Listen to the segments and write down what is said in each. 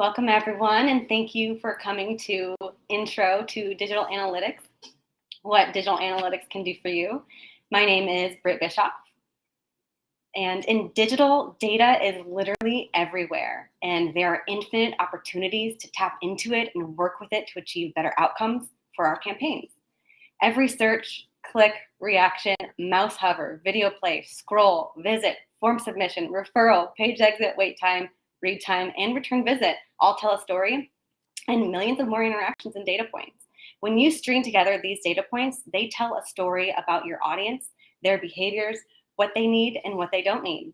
Welcome everyone, and thank you for coming to Intro to Digital Analytics, what digital analytics can do for you. My name is Britt Bischoff, and in digital, data is literally everywhere, and there are infinite opportunities to tap into it and work with it to achieve better outcomes for our campaigns. Every search, click, reaction, mouse hover, video play, scroll, visit, form submission, referral, page exit, wait time, read time, and return visit all tell a story, and millions of more interactions and data points. When you string together these data points, they tell a story about your audience, their behaviors, what they need, and what they don't need.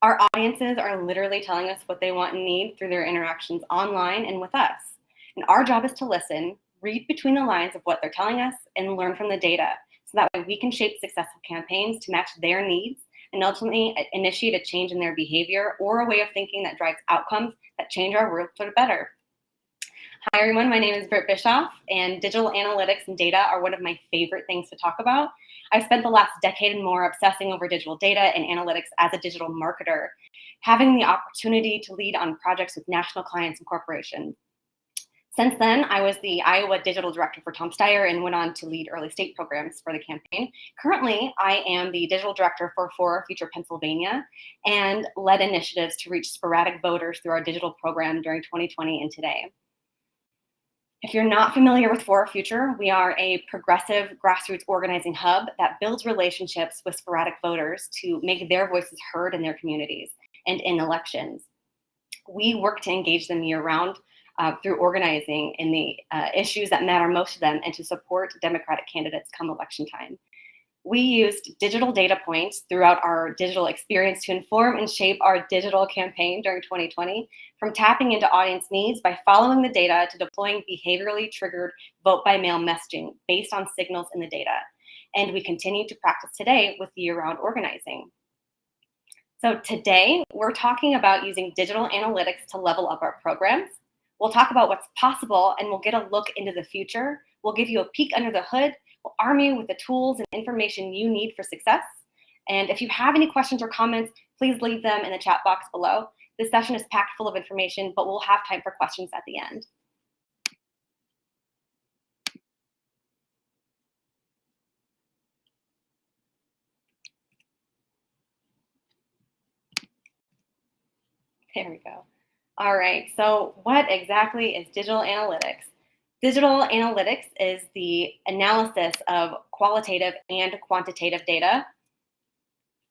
Our audiences are literally telling us what they want and need through their interactions online and with us. And our job is to listen, read between the lines of what they're telling us, and learn from the data, so that way we can shape successful campaigns to match their needs and ultimately initiate a change in their behavior or a way of thinking that drives outcomes that change our world for the better. Hi everyone, my name is Britt Bischoff, and digital analytics and data are one of my favorite things to talk about. I've spent the last decade and more obsessing over digital data and analytics as a digital marketer, having the opportunity to lead on projects with national clients and corporations. Since then, I was the Iowa Digital Director for Tom Steyer and went on to lead early state programs for the campaign. Currently, I am the Digital Director for Future Pennsylvania and led initiatives to reach sporadic voters through our digital program during 2020 and today. If you're not familiar with For Our Future, we are a progressive grassroots organizing hub that builds relationships with sporadic voters to make their voices heard in their communities and in elections. We work to engage them year-round through organizing in the issues that matter most to them and to support Democratic candidates come election time. We used digital data points throughout our digital experience to inform and shape our digital campaign during 2020, from tapping into audience needs by following the data to deploying behaviorally triggered vote by mail messaging based on signals in the data. And we continue to practice today with year-round organizing. So today, we're talking about using digital analytics to level up our programs. We'll talk about what's possible, and we'll get a look into the future. We'll give you a peek under the hood. We'll arm you with the tools and information you need for success. And if you have any questions or comments, please leave them in the chat box below. This session is packed full of information, but we'll have time for questions at the end. There we go. All right, so what exactly is digital analytics? Digital analytics is the analysis of qualitative and quantitative data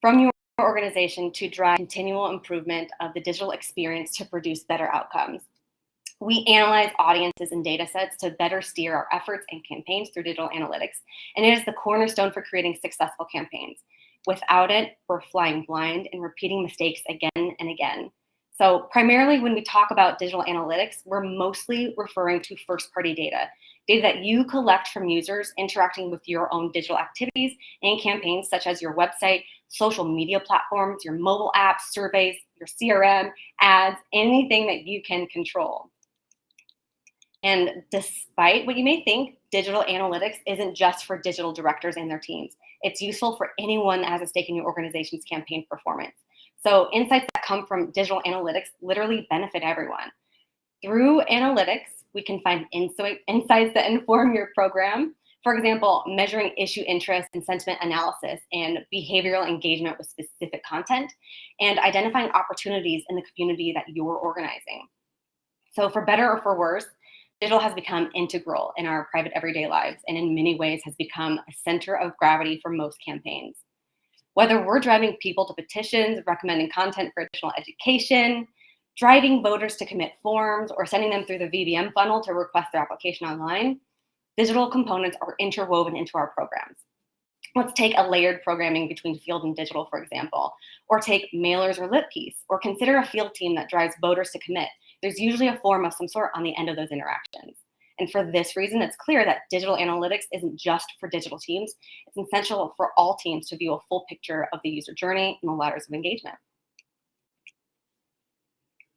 from your organization to drive continual improvement of the digital experience to produce better outcomes. We analyze audiences and data sets to better steer our efforts and campaigns through digital analytics, and it is the cornerstone for creating successful campaigns. Without it, we're flying blind and repeating mistakes again and again. So primarily when we talk about digital analytics, we're mostly referring to first-party data that you collect from users interacting with your own digital activities and campaigns, such as your website, social media platforms, your mobile apps, surveys, your CRM, ads, anything that you can control. And despite what you may think, digital analytics isn't just for digital directors and their teams. It's useful for anyone that has a stake in your organization's campaign performance. So insights that come from digital analytics literally benefit everyone. Through analytics, we can find insights that inform your program. For example, measuring issue interest and sentiment analysis and behavioral engagement with specific content, and identifying opportunities in the community that you're organizing. So for better or for worse, digital has become integral in our private everyday lives, and in many ways has become a center of gravity for most campaigns. Whether we're driving people to petitions, recommending content for additional education, driving voters to commit forms, or sending them through the VBM funnel to request their application online, digital components are interwoven into our programs. Let's take a layered programming between field and digital, for example, or take mailers or lit piece, or consider a field team that drives voters to commit. There's usually a form of some sort on the end of those interactions. And for this reason, it's clear that digital analytics isn't just for digital teams. It's essential for all teams to view a full picture of the user journey and the ladders of engagement.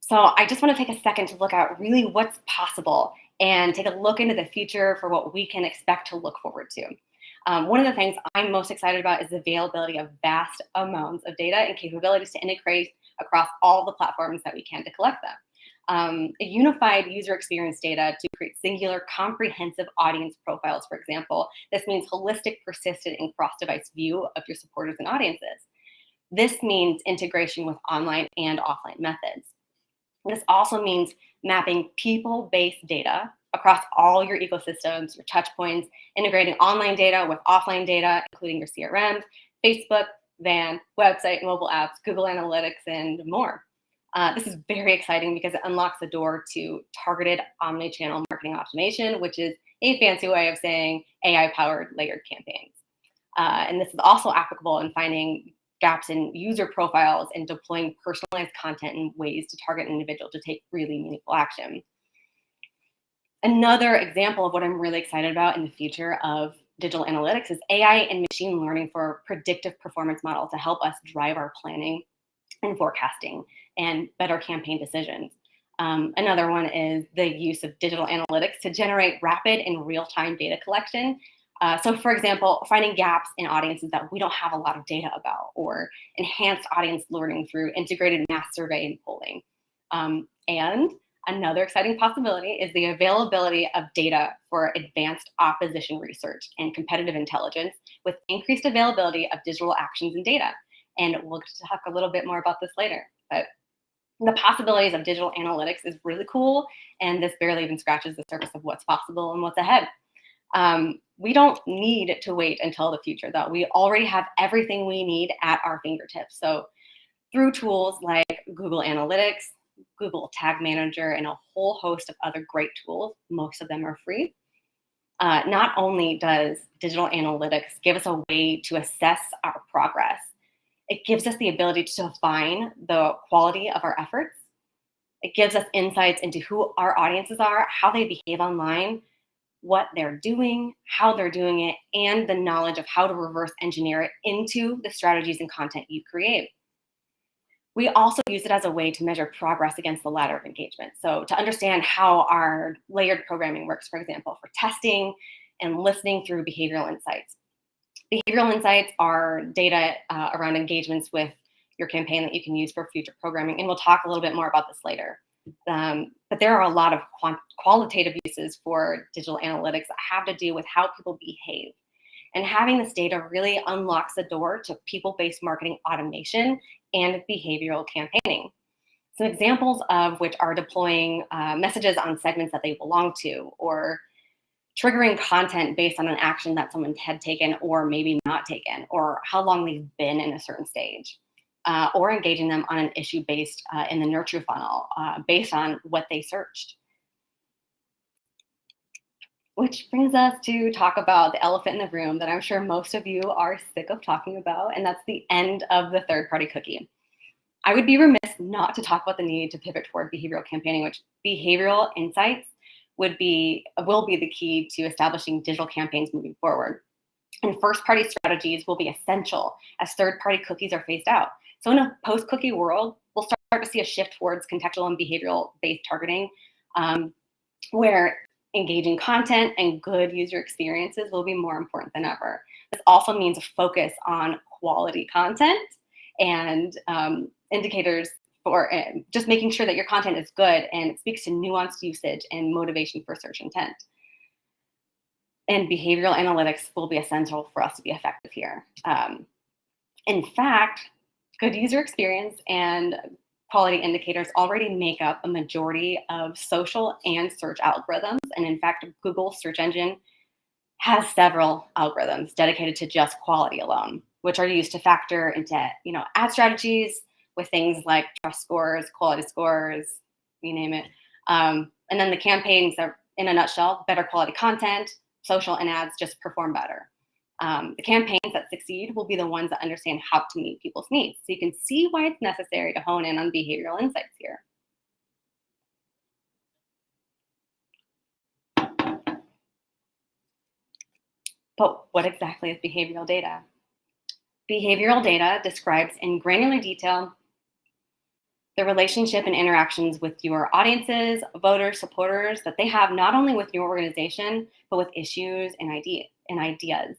So I just want to take a second to look at really what's possible and take a look into the future for what we can expect to look forward to. One of the things I'm most excited about is the availability of vast amounts of data and capabilities to integrate across all the platforms that we can to collect them. A unified user experience data to create singular comprehensive audience profiles, for example. This means holistic, persistent, and cross-device view of your supporters and audiences. This means integration with online and offline methods. This also means mapping people-based data across all your ecosystems, your touch points, integrating online data with offline data, including your CRMs, Facebook, Van, website, mobile apps, Google Analytics, and more. This is very exciting because it unlocks the door to targeted omni-channel marketing automation, which is a fancy way of saying AI-powered layered campaigns. And this is also applicable in finding gaps in user profiles and deploying personalized content in ways to target an individual to take really meaningful action. Another example of what I'm really excited about in the future of digital analytics is AI and machine learning for predictive performance model to help us drive our planning and forecasting and better campaign decisions. Another one is the use of digital analytics to generate rapid and real-time data collection. So for example, finding gaps in audiences that we don't have a lot of data about, or enhanced audience learning through integrated mass survey and polling. And another exciting possibility is the availability of data for advanced opposition research and competitive intelligence with increased availability of digital actions and data. And we'll talk a little bit more about this later. But the possibilities of digital analytics is really cool, and this barely even scratches the surface of what's possible and what's ahead. We don't need to wait until the future, though. We already have everything we need at our fingertips. So through tools like Google Analytics, Google Tag Manager, and a whole host of other great tools, most of them are free. Not only does digital analytics give us a way to assess our progress, it gives us the ability to define the quality of our efforts. It gives us insights into who our audiences are, how they behave online, what they're doing, how they're doing it, and the knowledge of how to reverse engineer it into the strategies and content you create. We also use it as a way to measure progress against the ladder of engagement. So to understand how our layered programming works, for example, for testing and listening through behavioral insights. Behavioral insights are data around engagements with your campaign that you can use for future programming. And we'll talk a little bit more about this later. But there are a lot of qualitative uses for digital analytics that have to do with how people behave. And having this data really unlocks the door to people-based marketing automation and behavioral campaigning. Some examples of which are deploying messages on segments that they belong to, or triggering content based on an action that someone had taken or maybe not taken, or how long they've been in a certain stage, or engaging them on an issue based in the nurture funnel based on what they searched. Which brings us to talk about the elephant in the room that I'm sure most of you are sick of talking about, and that's the end of the third-party cookie. I would be remiss not to talk about the need to pivot toward behavioral campaigning, which behavioral insights will be the key to establishing digital campaigns moving forward. And first-party strategies will be essential as third-party cookies are phased out. So in a post-cookie world, we'll start to see a shift towards contextual and behavioral-based targeting, where engaging content and good user experiences will be more important than ever. This also means a focus on quality content and indicators for just making sure that your content is good and it speaks to nuanced usage and motivation for search intent. And behavioral analytics will be essential for us to be effective here. In fact, good user experience and quality indicators already make up a majority of social and search algorithms. And in fact, Google's search engine has several algorithms dedicated to just quality alone, which are used to factor into ad strategies with things like trust scores, quality scores, you name it. And then the campaigns are, in a nutshell, better quality content, social and ads just perform better. The campaigns that succeed will be the ones that understand how to meet people's needs. So you can see why it's necessary to hone in on behavioral insights here. But what exactly is behavioral data? Behavioral data describes in granular detail the relationship and interactions with your audiences, voters, supporters that they have not only with your organization, but with issues and ideas.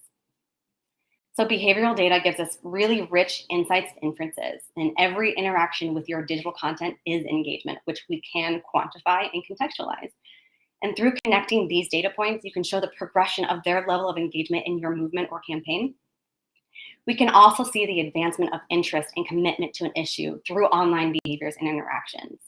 So behavioral data gives us really rich insights and inferences, and every interaction with your digital content is engagement, which we can quantify and contextualize. And through connecting these data points, you can show the progression of their level of engagement in your movement or campaign. We can also see the advancement of interest and commitment to an issue through online behaviors and interactions.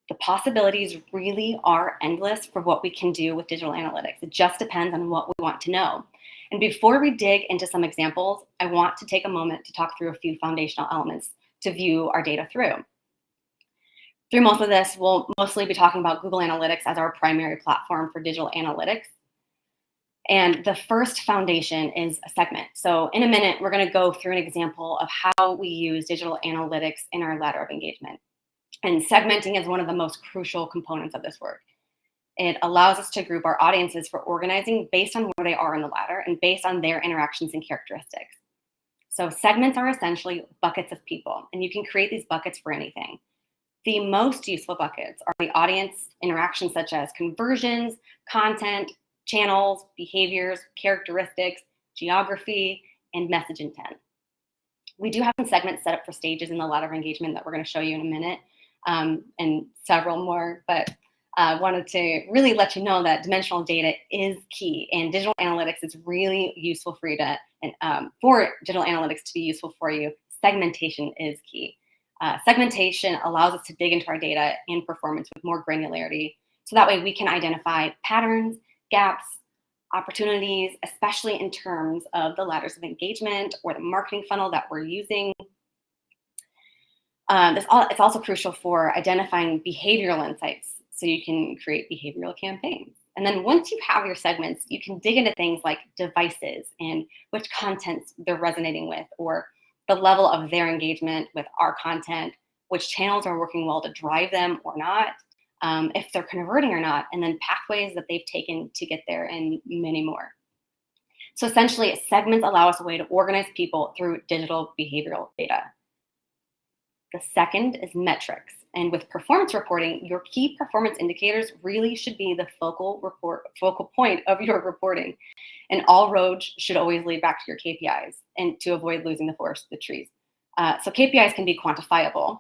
The possibilities really are endless for what we can do with digital analytics. It just depends on what we want to know. And before we dig into some examples, I want to take a moment to talk through a few foundational elements to view our data through. Through most of this, we'll mostly be talking about Google Analytics as our primary platform for digital analytics. And the first foundation is a segment. So in a minute, we're going to go through an example of how we use digital analytics in our ladder of engagement. And segmenting is one of the most crucial components of this work. It allows us to group our audiences for organizing based on where they are in the ladder and based on their interactions and characteristics. So segments are essentially buckets of people, and you can create these buckets for anything. The most useful buckets are the audience interactions such as conversions, content, channels, behaviors, characteristics, geography, and message intent. We do have some segments set up for stages in the ladder of engagement that we're going to show you in a minute, and several more, but I wanted to really let you know that dimensional data is key, and digital analytics is really useful for you to, and for digital analytics to be useful for you, segmentation is key. Segmentation allows us to dig into our data and performance with more granularity, so that way we can identify patterns, gaps, opportunities, especially in terms of the ladders of engagement or the marketing funnel that we're using. It's also crucial for identifying behavioral insights so you can create behavioral campaigns. And then once you have your segments, you can dig into things like devices and which contents they're resonating with, or the level of their engagement with our content, which channels are working well to drive them or not, if they're converting or not, and then pathways that they've taken to get there, and many more. So essentially, segments allow us a way to organize people through digital behavioral data. The second is metrics. And with performance reporting, your key performance indicators really should be the focal point of your reporting. And all roads should always lead back to your KPIs, and to avoid losing the forest for the trees. So KPIs can be quantifiable,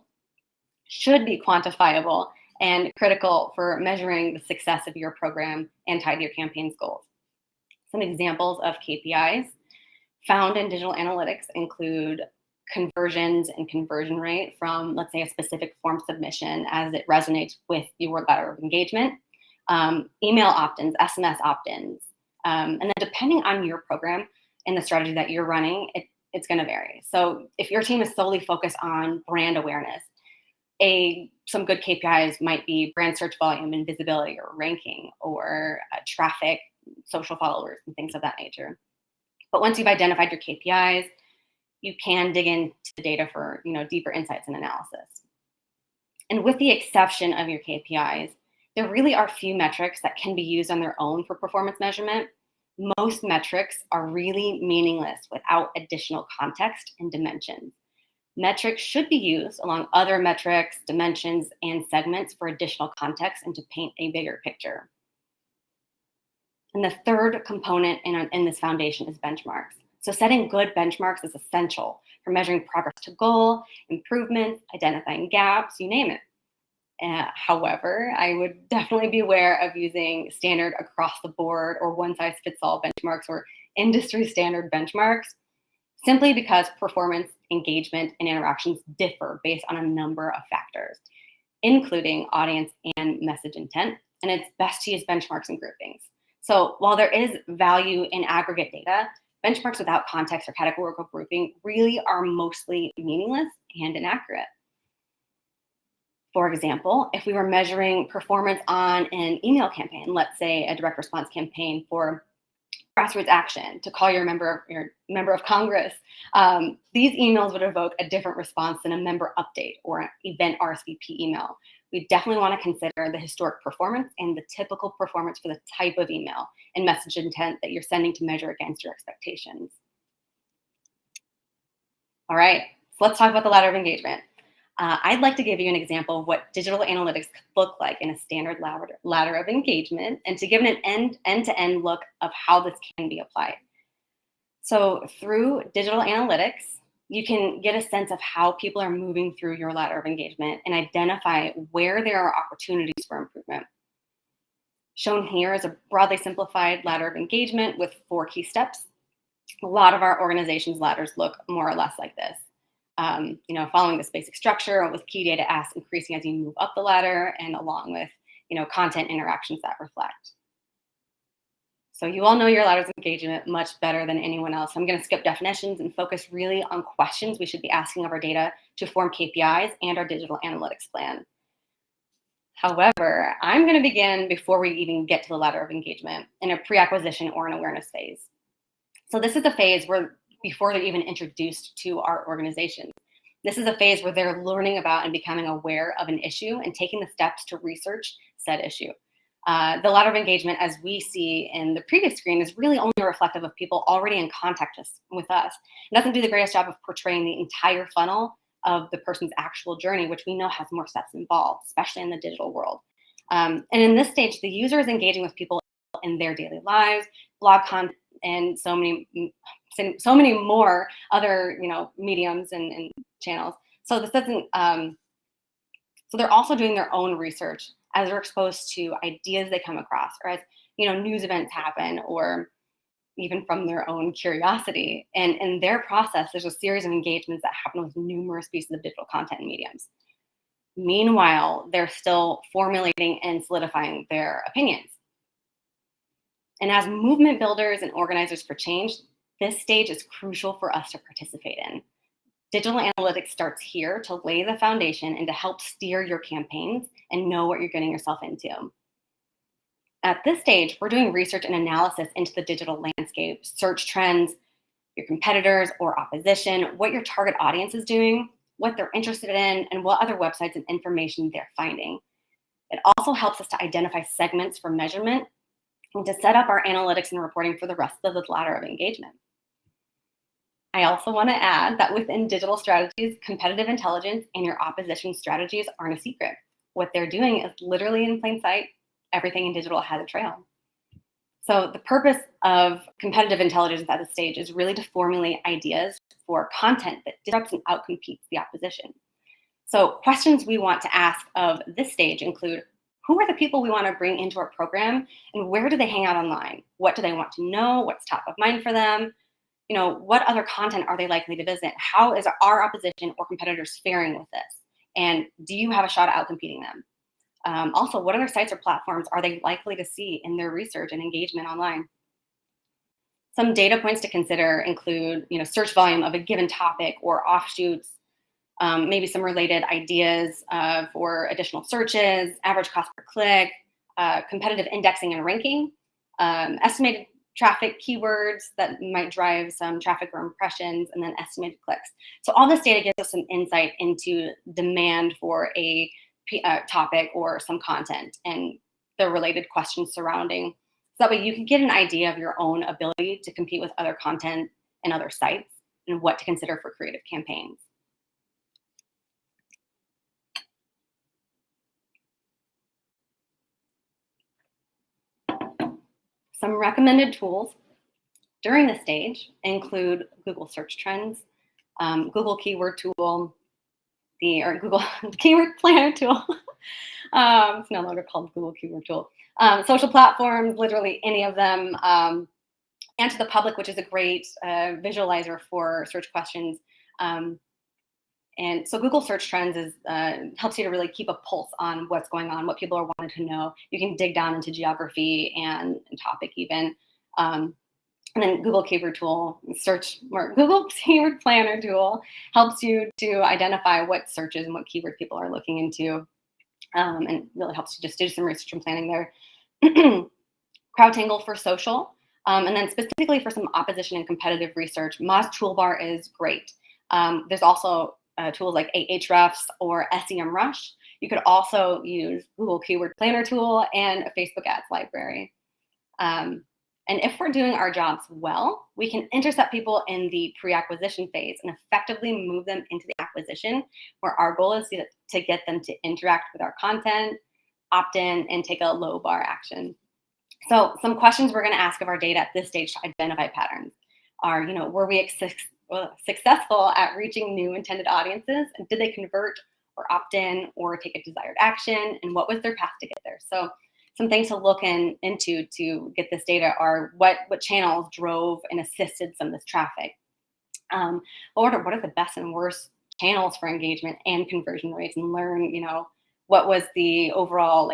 should be quantifiable, and critical for measuring the success of your program and tied to your campaign's goals. Some examples of KPIs found in digital analytics include conversions and conversion rate from, let's say, a specific form submission as it resonates with your ladder of engagement, email opt-ins, SMS opt-ins, and then depending on your program and the strategy that you're running, it's going to vary. So if your team is solely focused on brand awareness, some good KPIs might be brand search volume and visibility, or ranking, or traffic, social followers, and things of that nature. But once you've identified your KPIs, you can dig into the data for deeper insights and analysis. And with the exception of your KPIs, there really are few metrics that can be used on their own for performance measurement. Most metrics are really meaningless without additional context and dimensions. Metrics should be used along other metrics, dimensions, and segments for additional context and to paint a bigger picture. And the third component in this foundation is benchmarks. So setting good benchmarks is essential for measuring progress to goal, improvements, identifying gaps, you name it. However, I would definitely be aware of using standard across the board or one-size-fits-all benchmarks or industry standard benchmarks, simply because performance, engagement, and interactions differ based on a number of factors, including audience and message intent, and it's best to use benchmarks and groupings. So while there is value in aggregate data, benchmarks without context or categorical grouping really are mostly meaningless and inaccurate. For example, if we were measuring performance on an email campaign, let's say a direct response campaign for grassroots action to call your member of Congress, these emails would evoke a different response than a member update or an event RSVP email. We definitely want to consider the historic performance and the typical performance for the type of email and message intent that you're sending to measure against your expectations. All right, so let's talk about the ladder of engagement. I'd like to give you an example of what digital analytics could look like in a standard ladder of engagement, and to give an end-to-end look of how this can be applied. So through digital analytics, you can get a sense of how people are moving through your ladder of engagement and identify where there are opportunities for improvement. Shown here is a broadly simplified ladder of engagement with 4 key steps. A lot of our organizations' ladders look more or less like this. Following this basic structure with key data asks increasing as you move up the ladder, and along with, content interactions that reflect. So you all know your ladders of engagement much better than anyone else. I'm going to skip definitions and focus really on questions we should be asking of our data to form KPIs and our digital analytics plan. However, I'm going to begin before we even get to the ladder of engagement in a pre-acquisition or an awareness phase. So this is a phase where before they're even introduced to our organization. This is a phase where they're learning about and becoming aware of an issue and taking the steps to research said issue. The ladder of engagement, as we see in the previous screen, is really only reflective of people already in contact with us. It doesn't do the greatest job of portraying the entire funnel of the person's actual journey, which we know has more steps involved, especially in the digital world. And in this stage, the user is engaging with people in their daily lives, blog content, and so many more other mediums and channels. So this doesn't. So they're also doing their own research as they're exposed to ideas they come across, or as news events happen, or even from their own curiosity. And in their process, there's a series of engagements that happen with numerous pieces of digital content and mediums. Meanwhile, they're still formulating and solidifying their opinions. And as movement builders and organizers for change, this stage is crucial for us to participate in. Digital analytics starts here to lay the foundation and to help steer your campaigns and know what you're getting yourself into. At this stage, we're doing research and analysis into the digital landscape, search trends, your competitors or opposition, what your target audience is doing, what they're interested in, and what other websites and information they're finding. It also helps us to identify segments for measurement and to set up our analytics and reporting for the rest of the ladder of engagement. I also want to add that within digital strategies, competitive intelligence and your opposition strategies aren't a secret. What they're doing is literally in plain sight. Everything in digital has a trail. So the purpose of competitive intelligence at this stage is really to formulate ideas for content that disrupts and outcompetes the opposition. So questions we want to ask of this stage include, who are the people we want to bring into our program, and where do they hang out online? What do they want to know? What's top of mind for them? What other content are they likely to visit? How is our opposition or competitors faring with this? And do you have a shot at outcompeting them? Also, what other sites or platforms are they likely to see in their research and engagement online? Some data points to consider include, search volume of a given topic or offshoots, maybe some related ideas for additional searches, average cost per click, competitive indexing and ranking, estimated traffic keywords that might drive some traffic or impressions, and then estimated clicks. So all this data gives us some insight into demand for a topic or some content and the related questions surrounding. So that way you can get an idea of your own ability to compete with other content and other sites and what to consider for creative campaigns. Some recommended tools during this stage include Google Search Trends, Google Keyword Tool, or Google Keyword Planner Tool. It's no longer called Google Keyword Tool. Social platforms, literally any of them. Answer the Public, which is a great visualizer for search questions. And so Google Search Trends helps you to really keep a pulse on what's going on, what people are wanting to know. You can dig down into geography and topic even. And then Google Keyword Tool, Google Keyword Planner Tool helps you to identify what searches and what keyword people are looking into, and really helps you just do some research and planning there. CrowdTangle for social, and then specifically for some opposition and competitive research, Moz Toolbar is great. There's also tools like Ahrefs or SEMrush. You could also use Google Keyword Planner Tool and a Facebook Ads library. And if we're doing our jobs well, we can intercept people in the pre-acquisition phase and effectively move them into the acquisition, where our goal is to get them to interact with our content, opt in, and take a low bar action. So some questions we're going to ask of our data at this stage to identify patterns are, were we successful at reaching new intended audiences? And did they convert or opt in or take a desired action? And what was their path to get there? So some things to look into to get this data are what channels drove and assisted some of this traffic. What are the best and worst channels for engagement and conversion rates, and learn, what was the overall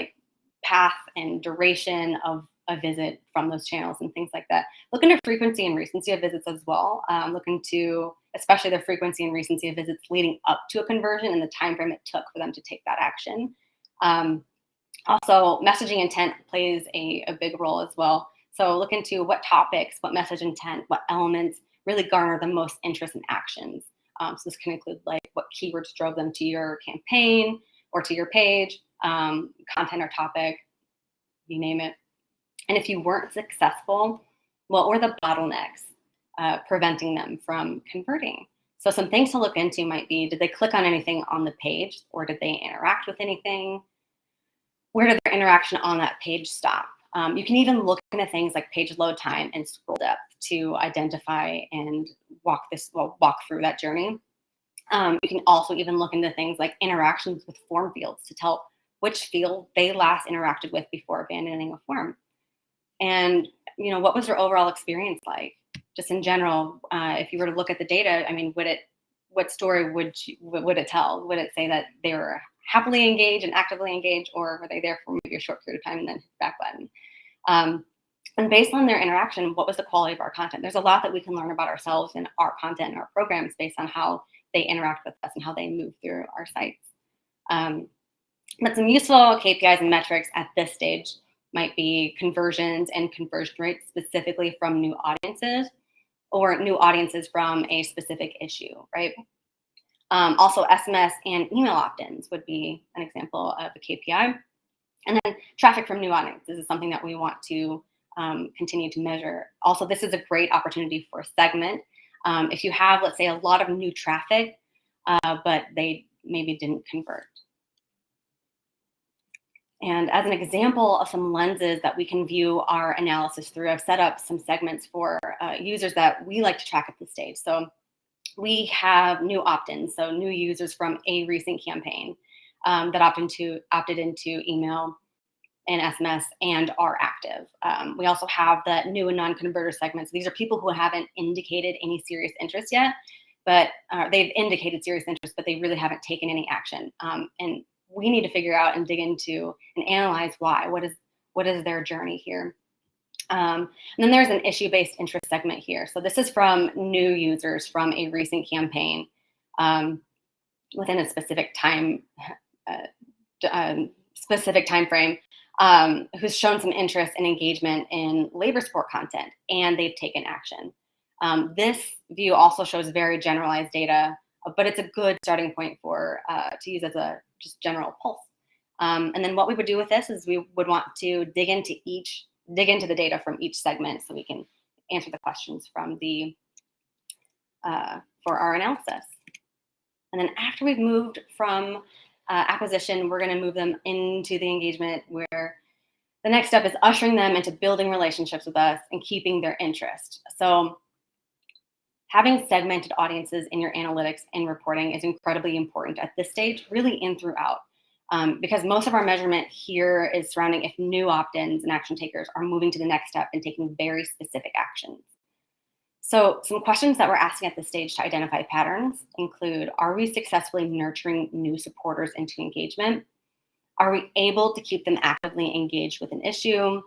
path and duration of a visit from those channels and things like that. Look into frequency and recency of visits as well. Look into especially the frequency and recency of visits leading up to a conversion and the time frame it took for them to take that action. Also, messaging intent plays a big role as well. So look into what topics, what message intent, what elements really garner the most interest and actions. So this can include what keywords drove them to your campaign or to your page, content or topic, you name it. And if you weren't successful, what were the bottlenecks preventing them from converting? So some things to look into might be, did they click on anything on the page, or did they interact with anything? Where did their interaction on that page stop? You can even look into things like page load time and scroll depth to identify and walk through that journey. You can also even look into things like interactions with form fields to tell which field they last interacted with before abandoning a form. And, what was their overall experience like? Just in general, if you were to look at the data, what story would it tell? Would it say that they were happily engaged and actively engaged, or were they there for maybe a short period of time and then hit the back button? And based on their interaction, what was the quality of our content? There's a lot that we can learn about ourselves and our content and our programs based on how they interact with us and how they move through our sites. But some useful KPIs and metrics at this stage might be conversions and conversion rates specifically from new audiences, or new audiences from a specific issue, right? Also, SMS and email opt-ins would be an example of a KPI. And then traffic from new audiences is something that we want to continue to measure. Also, this is a great opportunity for a segment. If you have, let's say, a lot of new traffic, but they maybe didn't convert. And as an example of some lenses that we can view our analysis through, I've set up some segments for users that we like to track at this stage. So we have new opt-ins, so new users from a recent campaign that opted into email and SMS and are active. We also have the new and non-converter segments. These are people who haven't indicated any serious interest yet, but they've indicated serious interest, but they really haven't taken any action. And we need to figure out and dig into and analyze why. What is their journey here? And then there's an issue-based interest segment here. So this is from new users from a recent campaign within a specific time frame, who's shown some interest and engagement in labor support content, and they've taken action. This view also shows very generalized data, but it's a good starting point for to use as a just general pulse. And then what we would do with this is we would want to dig into the data from each segment so we can answer the questions from the for our analysis. And then after we've moved from acquisition, we're going to move them into the engagement, where the next step is ushering them into building relationships with us and keeping their interest. So having segmented audiences in your analytics and reporting is incredibly important at this stage, really and throughout, because most of our measurement here is surrounding if new opt-ins and action takers are moving to the next step and taking very specific actions. So some questions that we're asking at this stage to identify patterns include, are we successfully nurturing new supporters into engagement? Are we able to keep them actively engaged with an issue?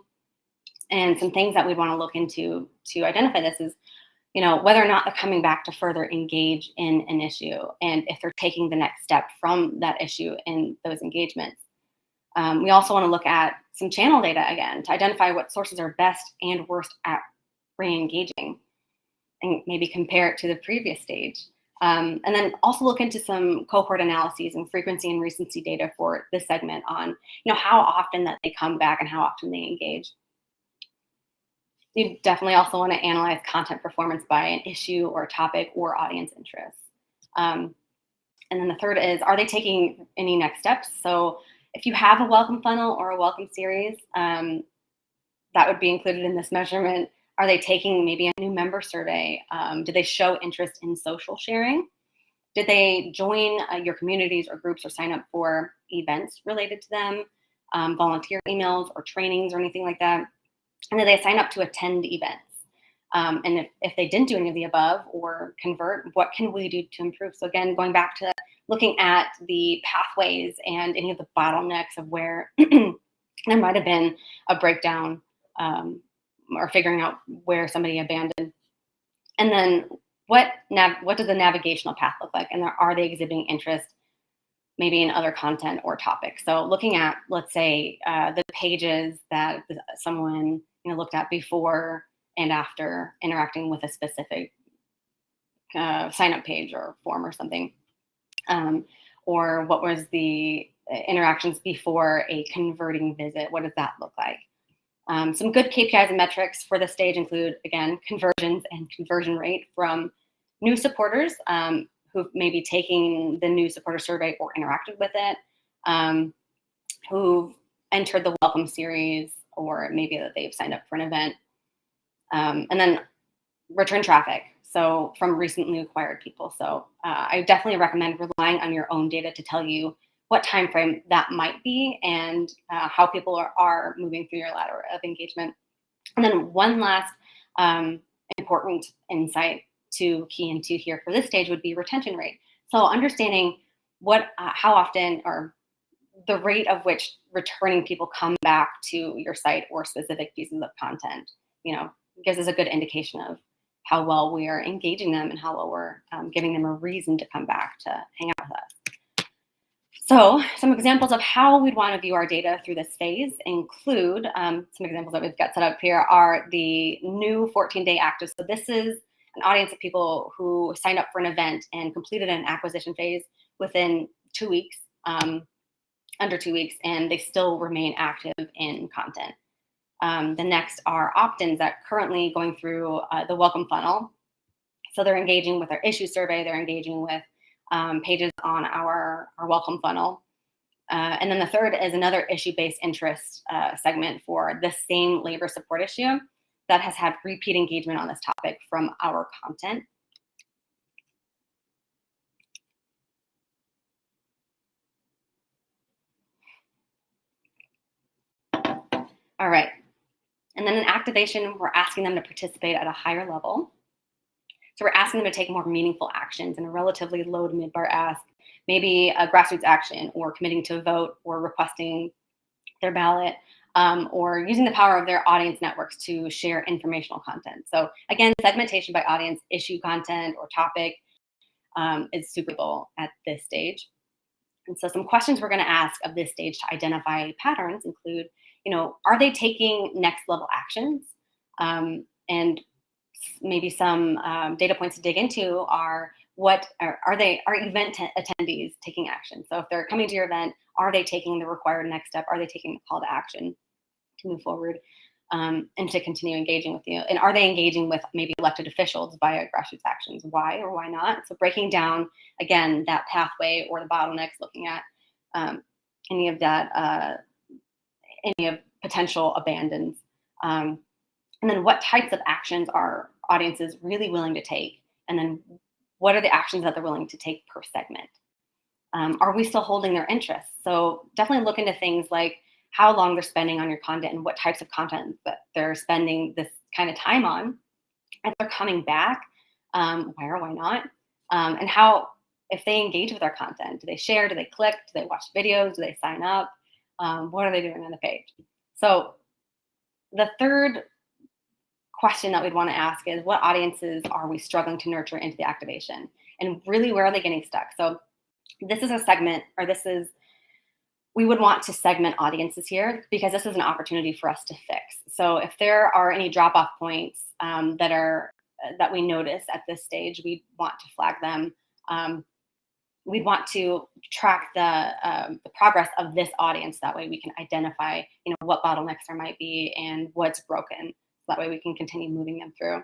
And some things that we want to look into to identify this is, whether or not they're coming back to further engage in an issue, and if they're taking the next step from that issue in those engagements. We also want to look at some channel data again to identify what sources are best and worst at re-engaging, and maybe compare it to the previous stage. And then also look into some cohort analyses and frequency and recency data for this segment on, how often that they come back and how often they engage. You definitely also want to analyze content performance by an issue or topic or audience interest. And then the third is, are they taking any next steps? So if you have a welcome funnel or a welcome series, that would be included in this measurement. Are they taking maybe a new member survey? Do they show interest in social sharing? Did they join your communities or groups or sign up for events related to them, volunteer emails or trainings or anything like that? And did they sign up to attend events? And if they didn't do any of the above or convert, what can we do to improve? So again, going back to looking at the pathways and any of the bottlenecks of where there might have been a breakdown, or figuring out where somebody abandoned. And then what does the navigational path look like? And are they exhibiting interest maybe in other content or topics? So looking at, let's say, the pages that someone looked at before and after interacting with a specific sign-up page or form or something. Or what was the interactions before a converting visit? What does that look like? Some good KPIs and metrics for this stage include, again, conversions and conversion rate from new supporters who've maybe taken the new supporter survey or interacted with it, who've entered the welcome series, or maybe that they've signed up for an event. And then return traffic, so from recently acquired people. So I definitely recommend relying on your own data to tell you what time frame that might be and how people are moving through your ladder of engagement. And then one last important insight to key into here for this stage would be retention rate. So understanding how often, or the rate of which returning people come back to your site or specific pieces of content, gives us a good indication of how well we are engaging them and how well we're giving them a reason to come back to hang out with us. So some examples of how we'd want to view our data through this phase include, some examples that we've got set up here are the new 14-day actives. So this is an audience of people who signed up for an event and completed an acquisition phase within 2 weeks, under 2 weeks, and they still remain active in content. The next are opt-ins that currently going through the welcome funnel. So they're engaging with our issue survey, they're engaging with pages on our welcome funnel. And then the third is another issue-based interest segment for the same labor support issue that has had repeat engagement on this topic from our content. All right. And then in activation, we're asking them to participate at a higher level. So we're asking them to take more meaningful actions in a relatively low to mid-bar ask, maybe a grassroots action, or committing to a vote, or requesting their ballot, or using the power of their audience networks to share informational content. So again, segmentation by audience, issue content, or topic is super cool at this stage. And so some questions we're going to ask of this stage to identify patterns include, are they taking next level actions? And maybe some data points to dig into are, are event attendees taking action? So if they're coming to your event, are they taking the required next step? Are they taking the call to action to move forward and to continue engaging with you? And are they engaging with maybe elected officials via grassroots actions? Why or why not? So breaking down, again, that pathway or the bottlenecks, looking at any of that, any of potential abandons. And then what types of actions are audiences really willing to take? And then what are the actions that they're willing to take per segment? Are we still holding their interests? So definitely look into things like how long they're spending on your content and what types of content that they're spending this kind of time on. If they're coming back, why or why not? And how, if they engage with our content, do they share, do they click, do they watch videos, do they sign up? What are they doing on the page? So the third question that we'd want to ask is, what audiences are we struggling to nurture into the activation? And really, where are they getting stuck? So this is a segment, or we would want to segment audiences here because this is an opportunity for us to fix. So if there are any drop-off points that we notice at this stage, we want to flag them. We'd want to track the progress of this audience. That way we can identify, what bottlenecks there might be and what's broken, that way we can continue moving them through.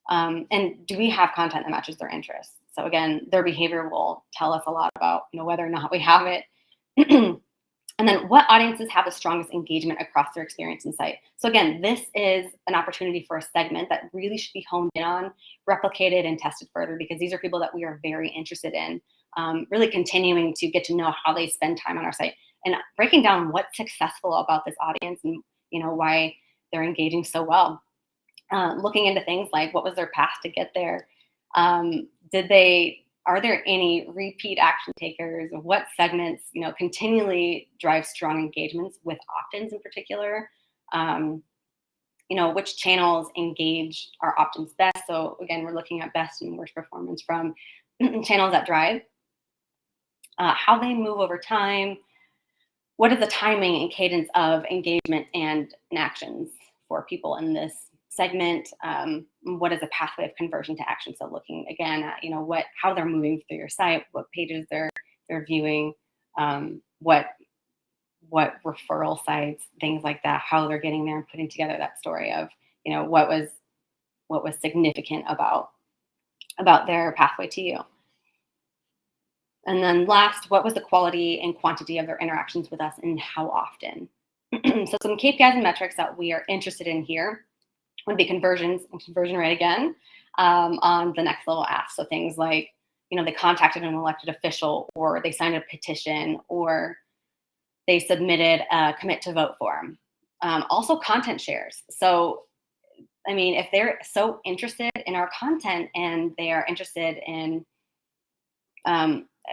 And do we have content that matches their interests? So again, their behavior will tell us a lot about, whether or not we have it. And then what audiences have the strongest engagement across their experience and site? So again, this is an opportunity for a segment that really should be honed in on, replicated, and tested further, because these are people that we are very interested in, really continuing to get to know how they spend time on our site and breaking down what's successful about this audience and, why they're engaging so well. Looking into things like what was their path to get there? Are there any repeat action takers? What segments, continually drive strong engagements with opt-ins in particular? Which channels engage our opt-ins best? So again, we're looking at best and worst performance from channels that drive, how they move over time. What is the timing and cadence of engagement and actions for people in this segment? What is the pathway of conversion to action? So looking again at how they're moving through your site, what pages they're viewing, what referral sites, things like that, how they're getting there and putting together that story of what was significant about their pathway to you. And then last, what was the quality and quantity of their interactions with us and how often? So some KPIs and metrics that we are interested in here would be conversions and conversion rate again, on the next level ask. So things like, they contacted an elected official, or they signed a petition, or they submitted a commit to vote form. Also content shares. So, if they're so interested in our content and they are interested in,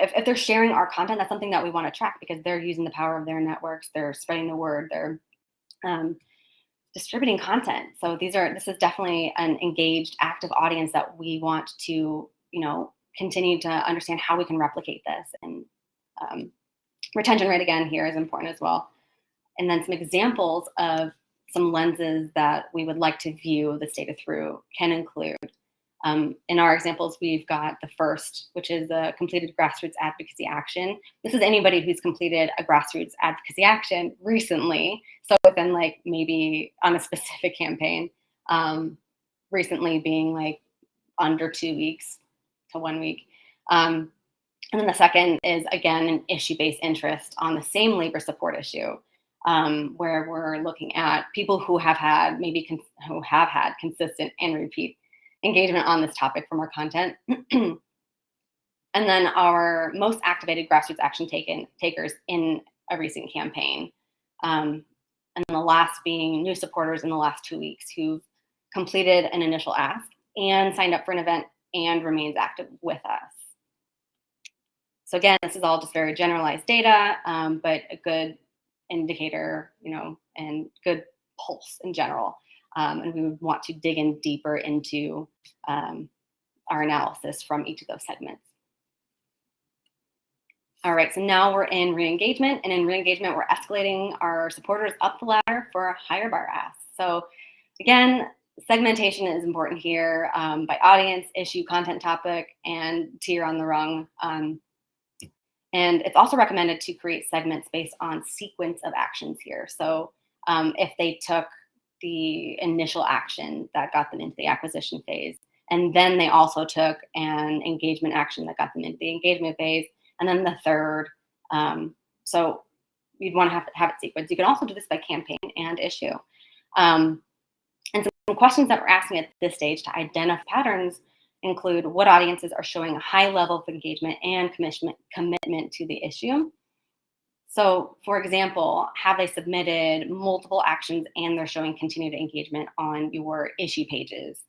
if they're sharing our content, that's something that we want to track, because they're using the power of their networks, they're spreading the word, they're distributing content. So this is definitely an engaged, active audience that we want to, continue to understand how we can replicate this. And retention rate again here is important as well. And then some examples of some lenses that we would like to view this data through can include, in our examples, we've got the first, which is the completed grassroots advocacy action. This is anybody who's completed a grassroots advocacy action recently. So within maybe on a specific campaign, recently being under 2 weeks to 1 week. And then the second is, again, an issue-based interest on the same labor support issue, where we're looking at people who have had consistent and repeat engagement on this topic from our content. And then our most activated grassroots action takers in a recent campaign. And then the last being new supporters in the last 2 weeks who've completed an initial ask and signed up for an event and remains active with us. So again, this is all just very generalized data, but a good indicator, and good pulse in general. And we would want to dig in deeper into our analysis from each of those segments. All right, so now we're in re-engagement, and in re-engagement, we're escalating our supporters up the ladder for higher bar asks. So again, segmentation is important here, by audience, issue, content topic, and tier on the rung. And it's also recommended to create segments based on sequence of actions here. So if they took the initial action that got them into the acquisition phase, and then they also took an engagement action that got them into the engagement phase, and then the third. So you'd want to have it sequenced. You can also do this by campaign and issue. And some questions that we're asking at this stage to identify patterns include what audiences are showing a high level of engagement and commitment to the issue. So, for example, have they submitted multiple actions and they're showing continued engagement on your issue pages,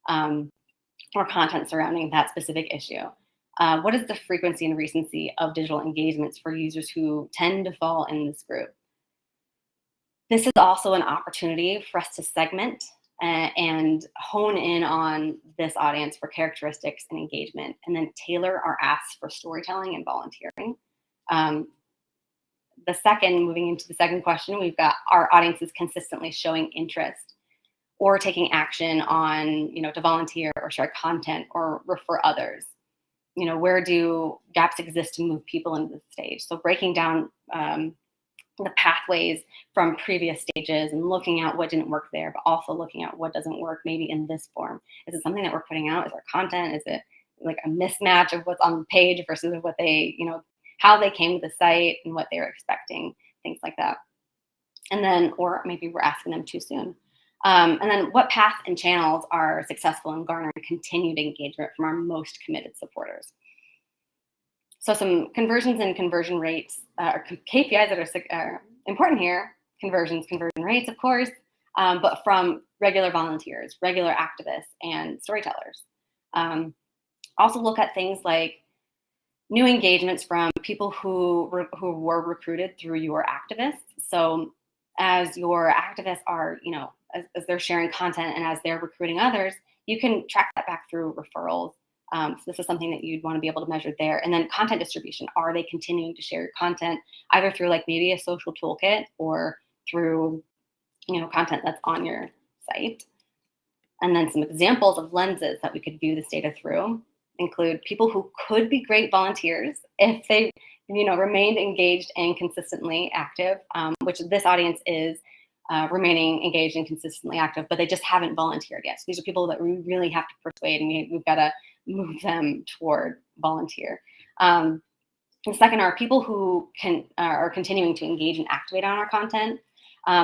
or content surrounding that specific issue? What is the frequency and recency of digital engagements for users who tend to fall in this group? This is also an opportunity for us to segment and hone in on this audience for characteristics and engagement, and then tailor our asks for storytelling and volunteering. Moving into the second question, we've got our audiences consistently showing interest or taking action on, to volunteer or share content or refer others. Where do gaps exist to move people into the stage? So breaking down the pathways from previous stages and looking at what didn't work there, but also looking at what doesn't work maybe in this form. Is it something that we're putting out? Is our content? Is it like a mismatch of what's on the page versus what they, how they came to the site and what they were expecting, things like that. And then, or maybe we're asking them too soon. And then what paths and channels are successful in garnering continued engagement from our most committed supporters? So some conversions and conversion rates, or KPIs that are important here, conversion rates, of course, but from regular volunteers, regular activists, and storytellers. Also look at things like new engagements from people who were recruited through your activists. So as your activists are, as they're sharing content and as they're recruiting others, you can track that back through referrals. So this is something that you'd want to be able to measure there. And then content distribution. Are they continuing to share your content either through like maybe a social toolkit or through, content that's on your site? And then some examples of lenses that we could view this data through include people who could be great volunteers if they, remained engaged and consistently active, which this audience is remaining engaged and consistently active, but they just haven't volunteered yet. So these are people that we really have to persuade, and we've got to move them toward volunteer. And second are people who are continuing to engage and activate on our content.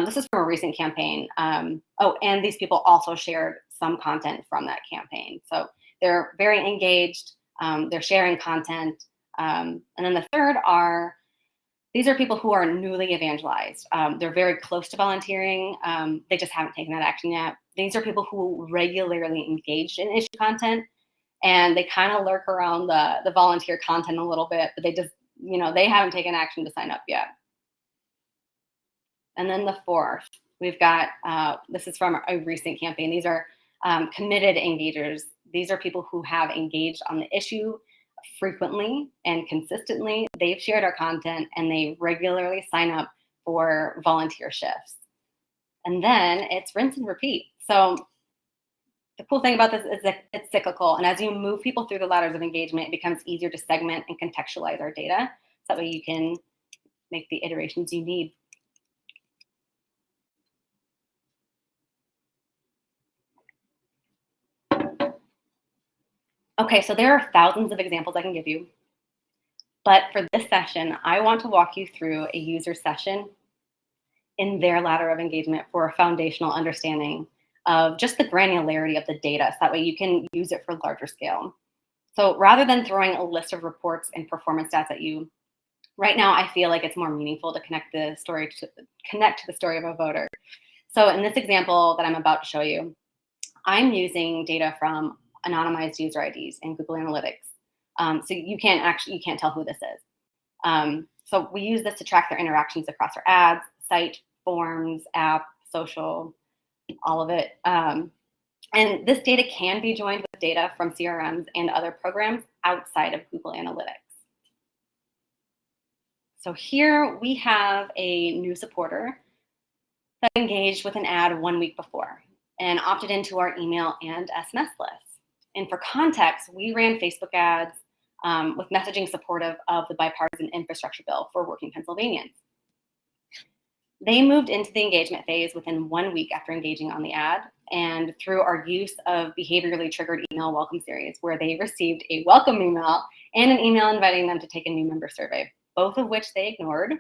This is from a recent campaign. And these people also shared some content from that campaign. So they're very engaged, they're sharing content. And then the third these are people who are newly evangelized. They're very close to volunteering. They just haven't taken that action yet. These are people who regularly engage in issue content, and they kind of lurk around the volunteer content a little bit, but they just, they haven't taken action to sign up yet. And then the fourth, we've got, this is from a recent campaign. These are committed engagers. These are people who have engaged on the issue frequently and consistently. They've shared our content and they regularly sign up for volunteer shifts. And then it's rinse and repeat. So the cool thing about this is that it's cyclical. And as you move people through the ladders of engagement, it becomes easier to segment and contextualize our data. So that way you can make the iterations you need. Okay, so there are thousands of examples I can give you. But for this session, I want to walk you through a user session in their ladder of engagement for a foundational understanding of just the granularity of the data. So that way you can use it for larger scale. So rather than throwing a list of reports and performance stats at you, right now I feel like it's more meaningful to connect to the story of a voter. So in this example that I'm about to show you, I'm using data from anonymized user IDs in Google Analytics. So you can't tell who this is. So we use this to track their interactions across our ads, site, forms, app, social, all of it. And this data can be joined with data from CRMs and other programs outside of Google Analytics. So here we have a new supporter that engaged with an ad 1 week before and opted into our email and SMS lists. And for context, we ran Facebook ads with messaging supportive of the bipartisan infrastructure bill for working Pennsylvanians. They moved into the engagement phase within 1 week after engaging on the ad and through our use of behaviorally triggered email welcome series, where they received a welcome email and an email inviting them to take a new member survey, both of which they ignored.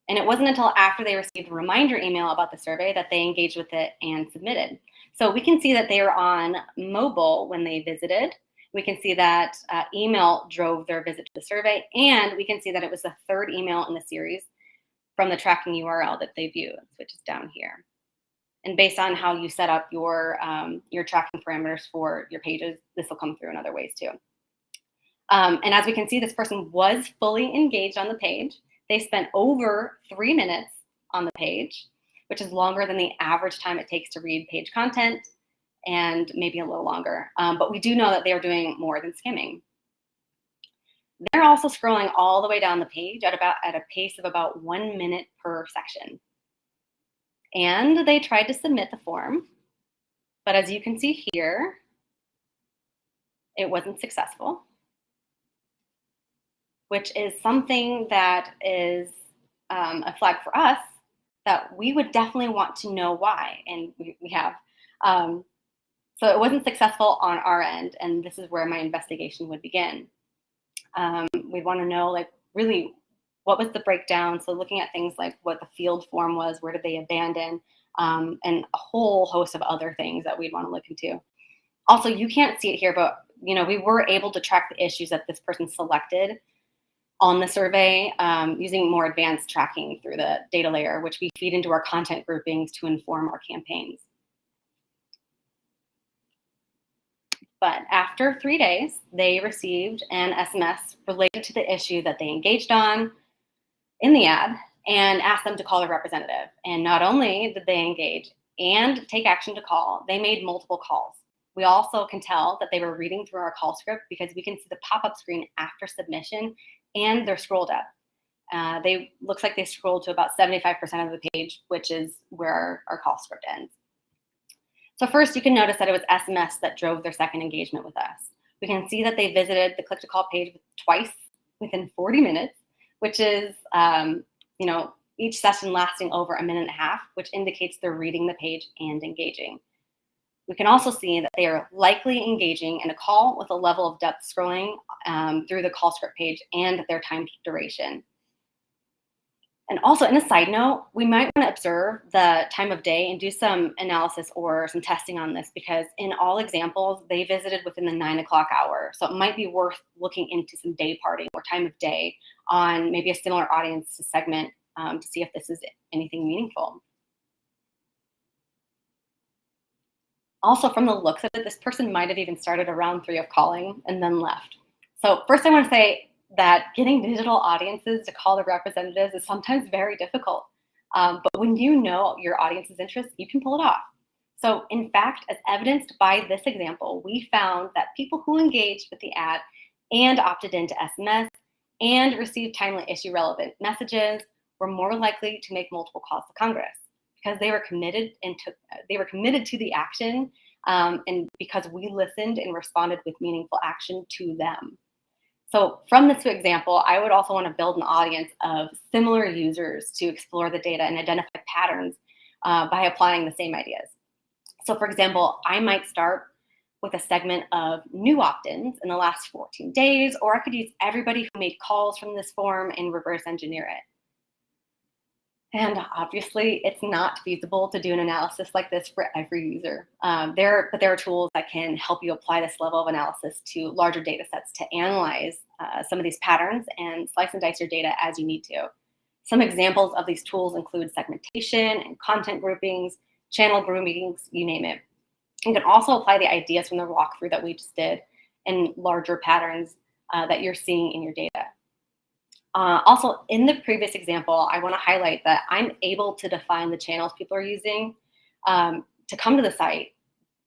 And it wasn't until after they received a reminder email about the survey that they engaged with it and submitted. So we can see that they were on mobile when they visited. We can see that email drove their visit to the survey, and we can see that it was the third email in the series from the tracking URL that they viewed, which is down here. And based on how you set up your tracking parameters for your pages, this will come through in other ways too. And as we can see, this person was fully engaged on the page. They spent over 3 minutes on the page, which is longer than the average time it takes to read page content, and maybe a little longer. But we do know that they are doing more than skimming. They're also scrolling all the way down the page at a pace of about 1 minute per section. And they tried to submit the form, but as you can see here, it wasn't successful. which is something that is a flag for us that we would definitely want to know why, and we have. So it wasn't successful on our end, and this is where my investigation would begin. We'd want to know, like, really, what was the breakdown? So looking at things like what the field form was, where did they abandon, and a whole host of other things that we'd want to look into. Also, you can't see it here, but we were able to track the issues that this person selected on the survey using more advanced tracking through the data layer, which we feed into our content groupings to inform our campaigns. But after 3 days, they received an SMS related to the issue that they engaged on in the ad and asked them to call their representative. And not only did they engage and take action to call, they made multiple calls. We also can tell that they were reading through our call script because we can see the pop-up screen after submission and their scroll depth. Looks like they scrolled to about 75% of the page, which is where our call script ends. So first, you can notice that it was SMS that drove their second engagement with us. We can see that they visited the click to call page twice within 40 minutes, which is, each session lasting over 1.5 minutes, which indicates they're reading the page and engaging. We can also see that they are likely engaging in a call with a level of depth scrolling through the call script page and their time duration. And also, in a side note, we might want to observe the time of day and do some analysis or some testing on this, because in all examples, they visited within the 9 o'clock hour. So it might be worth looking into some day parting or time of day on maybe a similar audience to segment to see if this is anything meaningful. Also, from the looks of it, this person might have even started a round 3 of calling and then left. So first, I want to say that getting digital audiences to call their representatives is sometimes very difficult. But when you know your audience's interests, you can pull it off. So in fact, as evidenced by this example, we found that people who engaged with the ad and opted into SMS and received timely issue relevant messages were more likely to make multiple calls to Congress, because they were committed to the action, and because we listened and responded with meaningful action to them. So from this example, I would also want to build an audience of similar users to explore the data and identify patterns by applying the same ideas. So for example, I might start with a segment of new opt-ins in the last 14 days, or I could use everybody who made calls from this form and reverse engineer it. And obviously, it's not feasible to do an analysis like this for every user. But there are tools that can help you apply this level of analysis to larger data sets to analyze some of these patterns and slice and dice your data as you need to. Some examples of these tools include segmentation and content groupings, channel groupings, you name it. You can also apply the ideas from the walkthrough that we just did in larger patterns that you're seeing in your data. Also, in the previous example, I want to highlight that I'm able to define the channels people are using to come to the site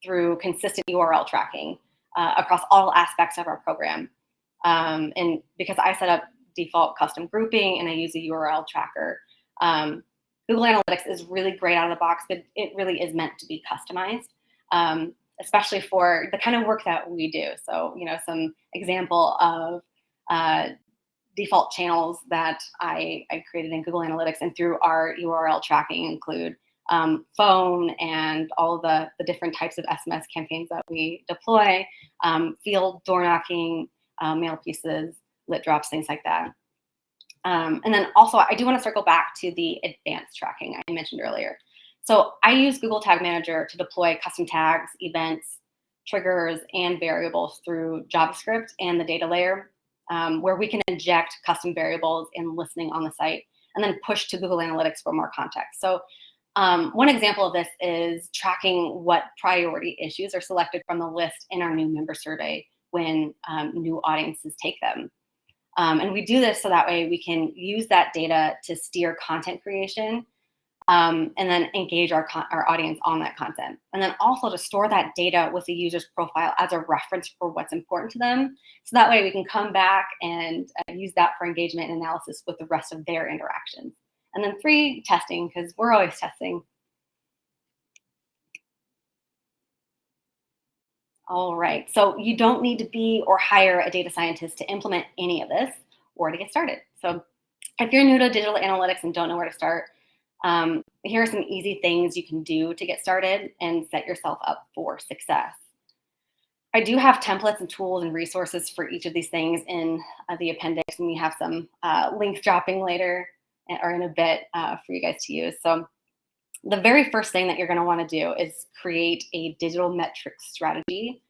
through consistent URL tracking across all aspects of our program. And because I set up default custom grouping and I use a URL tracker, Google Analytics is really great out of the box, but it really is meant to be customized, especially for the kind of work that we do. So, some example of default channels that I created in Google Analytics and through our URL tracking include phone and all of the different types of SMS campaigns that we deploy, field door knocking, mail pieces, lit drops, things like that. And then also, I do want to circle back to the advanced tracking I mentioned earlier. So I use Google Tag Manager to deploy custom tags, events, triggers, and variables through JavaScript and the data layer, where we can inject custom variables in listening on the site and then push to Google Analytics for more context. So one example of this is tracking what priority issues are selected from the list in our new member survey when new audiences take them. And we do this so that way we can use that data to steer content creation and then engage our audience on that content. And then also to store that data with the user's profile as a reference for what's important to them. So that way we can come back and use that for engagement and analysis with the rest of their interactions. And then 3, testing, because we're always testing. All right, so you don't need to be or hire a data scientist to implement any of this. where to get started. So if you're new to digital analytics and don't know where to start, here are some easy things you can do to get started and set yourself up for success. I do have templates and tools and resources for each of these things in the appendix, and we have some links dropping later or in a bit for you guys to use. So the very first thing that you're going to want to do is create a digital metrics strategy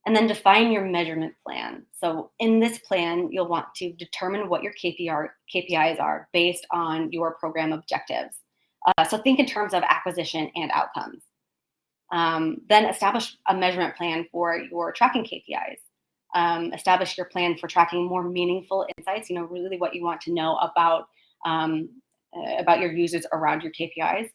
and then define your measurement plan. So in this plan, you'll want to determine what your KPIs are based on your program objectives. So think in terms of acquisition and outcomes. Then establish a measurement plan for your tracking KPIs. Establish your plan for tracking more meaningful insights, really what you want to know about your users around your KPIs.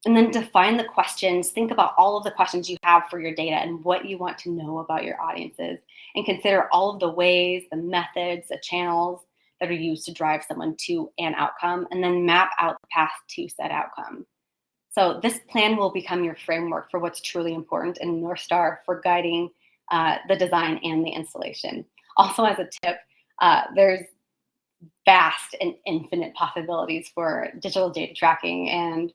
And then define the questions. Think about all of the questions you have for your data and what you want to know about your audiences. And consider all of the ways, the methods, the channels that are used to drive someone to an outcome. And then map out the path to said outcome. So this plan will become your framework for what's truly important and North Star for guiding the design and the installation. Also, as a tip, there's vast and infinite possibilities for digital data tracking, and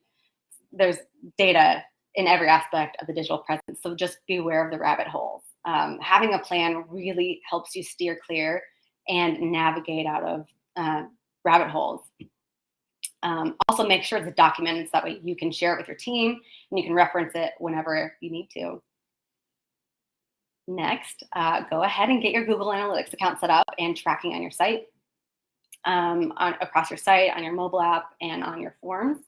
there's data in every aspect of the digital presence. So just beware of the rabbit holes. Having a plan really helps you steer clear and navigate out of rabbit holes. Also make sure it's documented so that way you can share it with your team and you can reference it whenever you need to. Next, go ahead and get your Google Analytics account set up and tracking on your site, across your site, on your mobile app, and on your forms.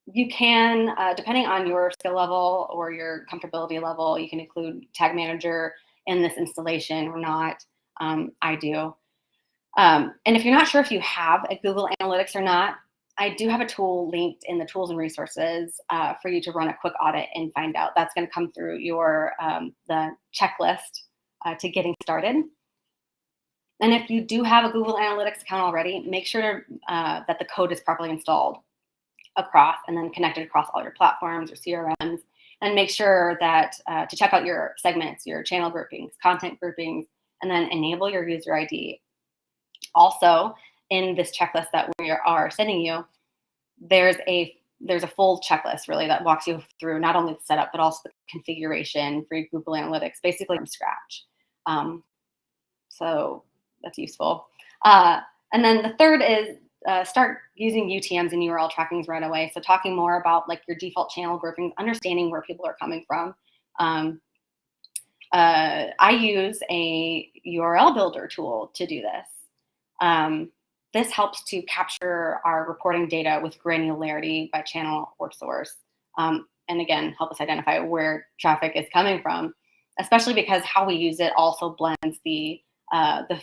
You can, depending on your skill level or your comfortability level, you can include Tag Manager in this installation or not. I do. And if you're not sure if you have a Google Analytics or not, I do have a tool linked in the tools and resources for you to run a quick audit and find out. That's going to come through your the checklist to getting started. And if you do have a Google Analytics account already, make sure that the code is properly installed across and then connected across all your platforms or CRMs, and make sure that to check out your segments, your channel groupings, content groupings, and then enable your user ID. Also, in this checklist that we are sending you, there's a full checklist really that walks you through not only the setup but also the configuration for your Google Analytics, basically from scratch. So that's useful. And then the third is start using UTMs and URL trackings right away. So talking more about like your default channel groupings, understanding where people are coming from. I use a URL builder tool to do this. This helps to capture our reporting data with granularity by channel or source. And again, help us identify where traffic is coming from, especially because how we use it also blends the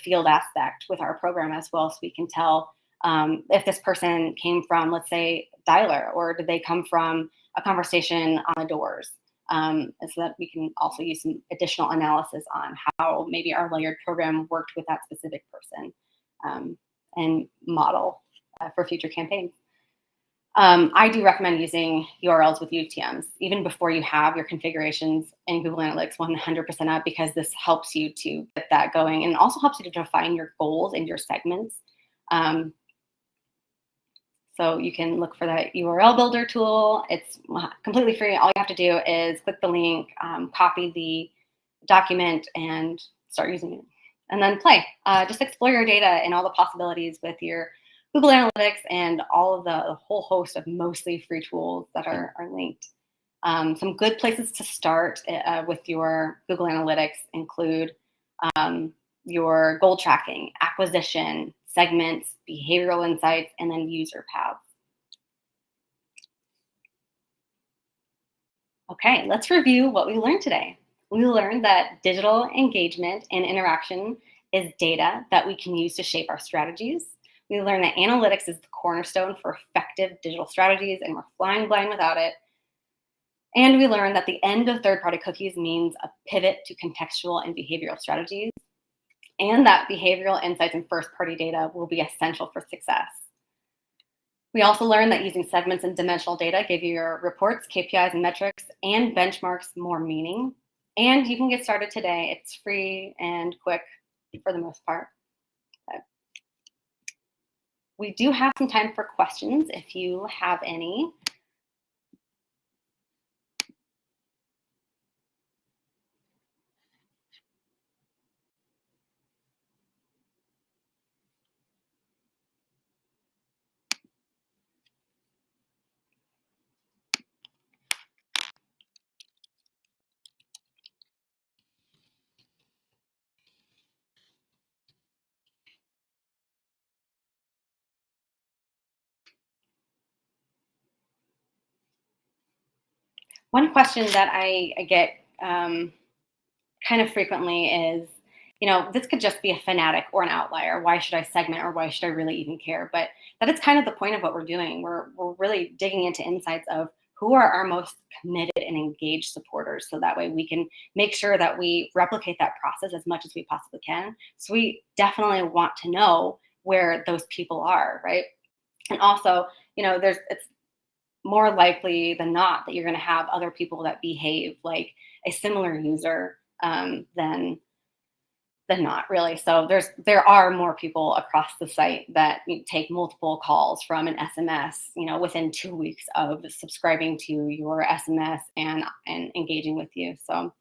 field aspect with our program as well. So we can tell if this person came from, let's say, dialer, or did they come from a conversation on the doors. So that we can also use some additional analysis on how maybe our layered program worked with that specific person. And model for future campaigns. I do recommend using URLs with UTMs, even before you have your configurations in Google Analytics 100% up, because this helps you to get that going and also helps you to define your goals and your segments. So you can look for that URL builder tool. It's completely free. All you have to do is click the link, copy the document, and start using it. And then play. Just explore your data and all the possibilities with your Google Analytics and all of the whole host of mostly free tools that are linked. Some good places to start with your Google Analytics include your goal tracking, acquisition, segments, behavioral insights, and then user paths. Okay, let's review what we learned today. We learned that digital engagement and interaction is data that we can use to shape our strategies. We learned that analytics is the cornerstone for effective digital strategies, and we're flying blind without it. And we learned that the end of third-party cookies means a pivot to contextual and behavioral strategies, and that behavioral insights and first-party data will be essential for success. We also learned that using segments and dimensional data gave your reports, KPIs, and metrics and benchmarks more meaning. And you can get started today. It's free and quick for the most part. But we do have some time for questions if you have any. One question that I get kind of frequently is, this could just be a fanatic or an outlier. Why should I segment, or why should I really even care? But that is kind of the point of what we're doing. We're really digging into insights of who are our most committed and engaged supporters. So that way we can make sure that we replicate that process as much as we possibly can. So we definitely want to know where those people are, right? And also, it's more likely than not that you're going to have other people that behave like a similar user than not, really. So there are more people across the site that take multiple calls from an SMS, within 2 weeks of subscribing to your SMS and engaging with you. So,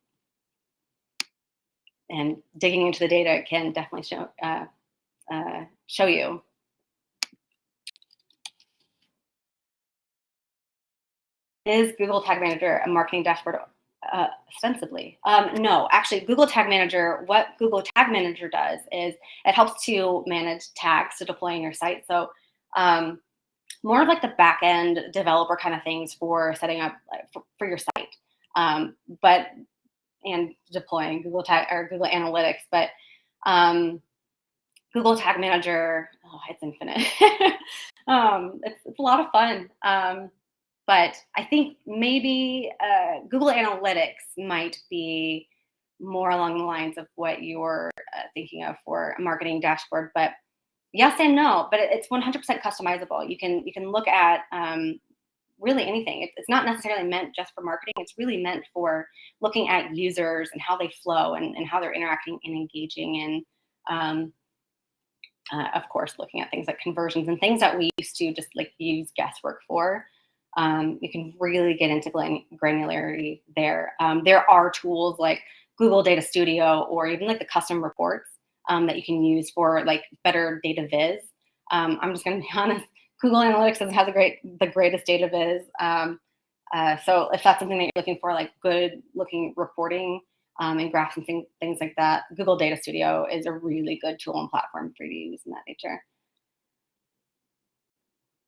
and digging into the data can definitely show you. Is Google Tag Manager a marketing dashboard? Ostensibly. No, actually, Google Tag Manager, what Google Tag Manager does is it helps to manage tags to deploy in your site. So more of like the back end developer kind of things for setting up for your site, but and deploying Google Tag or Google Analytics. But Google Tag Manager, it's infinite. It's a lot of fun. But I think maybe Google Analytics might be more along the lines of what you're thinking of for a marketing dashboard. But yes and no. But it's 100% customizable. You can look at really anything. It's not necessarily meant just for marketing. It's really meant for looking at users and how they flow and how they're interacting and engaging, and of course, looking at things like conversions and things that we used to just like use guesswork for. You can really get into granularity there. There are tools like Google Data Studio or even like the custom reports that you can use for like better data viz. I'm just going to be honest, Google Analytics doesn't have the greatest data viz. So if that's something that you're looking for, like good looking reporting and graphs and things like that, Google Data Studio is a really good tool and platform for you to use in that nature.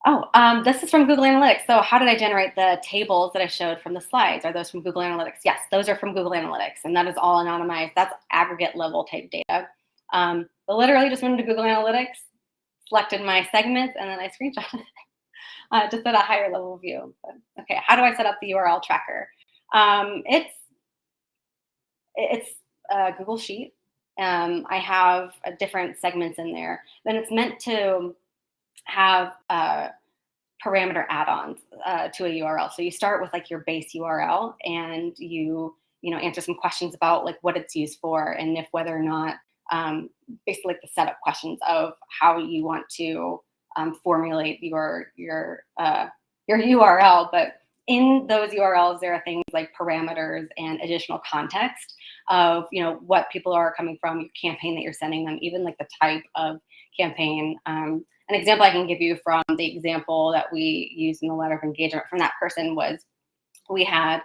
Oh, this is from Google Analytics. So how did I generate the tables that I showed from the slides? Are those from Google Analytics? Yes, those are from Google Analytics, and that is all anonymized. That's aggregate level type data. But literally just went into Google Analytics, selected my segments, and then I screenshotted it just at a higher level view. But, okay, how do I set up the URL tracker? It's a Google Sheet. I have different segments in there. Then it's meant to have parameter add-ons to a URL. So you start with like your base URL, and you answer some questions about like what it's used for, and if whether or not basically like the setup questions of how you want to formulate your URL. But in those URLs, there are things like parameters and additional context of what people are coming from, your campaign that you're sending them, even like the type of campaign. An example I can give you from the example that we used in the letter of engagement from that person was we had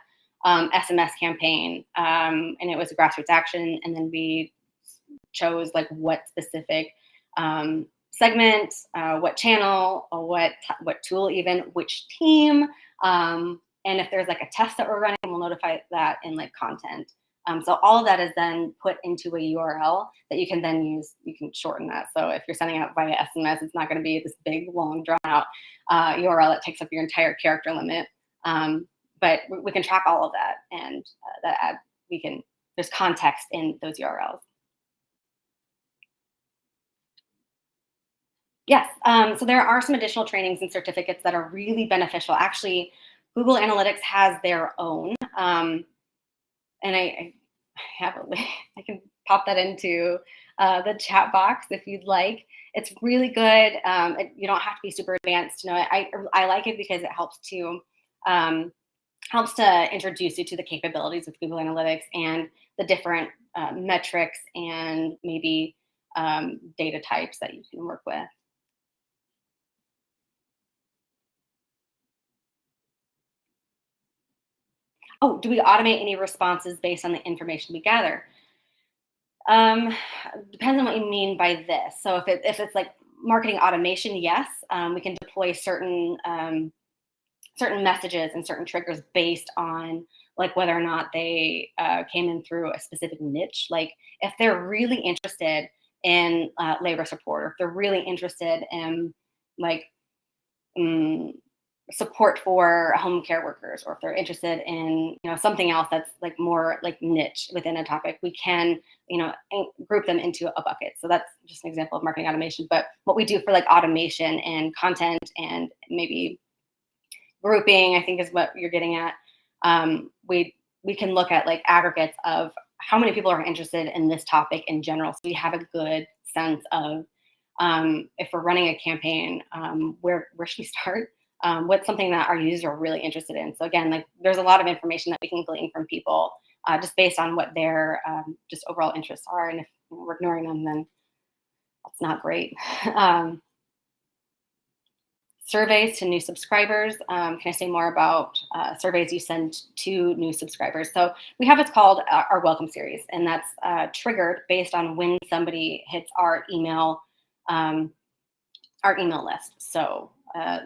SMS campaign, and it was a grassroots action, and then we chose like what specific segment, what channel, or what tool, even which team, and if there's like a test that we're running, we'll notify that in like content. So all of that is then put into a URL that you can then use. You can shorten that. So if you're sending out via SMS, it's not going to be this big, long, drawn out URL that takes up your entire character limit. But we can track all of that, and there's context in those URLs. Yes. So there are some additional trainings and certificates that are really beneficial. Actually, Google Analytics has their own, and I have a link. I can pop that into the chat box if you'd like. It's really good. You don't have to be super advanced to know it. I like it because it um, helps to introduce you to the capabilities of Google Analytics and the different metrics and maybe data types that you can work with. Oh, do we automate any responses based on the information we gather? Um, Depends on what you mean by this. So if it's like marketing automation, yes, we can deploy certain messages and certain triggers based on like whether or not they came in through a specific niche. Like if they're really interested in labor support, or if they're really interested in like mm, support for home care workers, or if they're interested in something else that's like more like niche within a topic, we can group them into a bucket. So that's just an example of marketing automation. But what we do for like automation and content and maybe grouping, I think is what you're getting at. We can look at like aggregates of how many people are interested in this topic in general, so we have a good sense of if we're running a campaign, where should we start? What's something that our users are really interested in? So again, like there's a lot of information that we can glean from people just based on what their just overall interests are, and if we're ignoring them, then that's not great. Surveys to new subscribers. Can I say more about surveys you send to new subscribers? So we have what's called our welcome series, and that's triggered based on when somebody hits our email list. So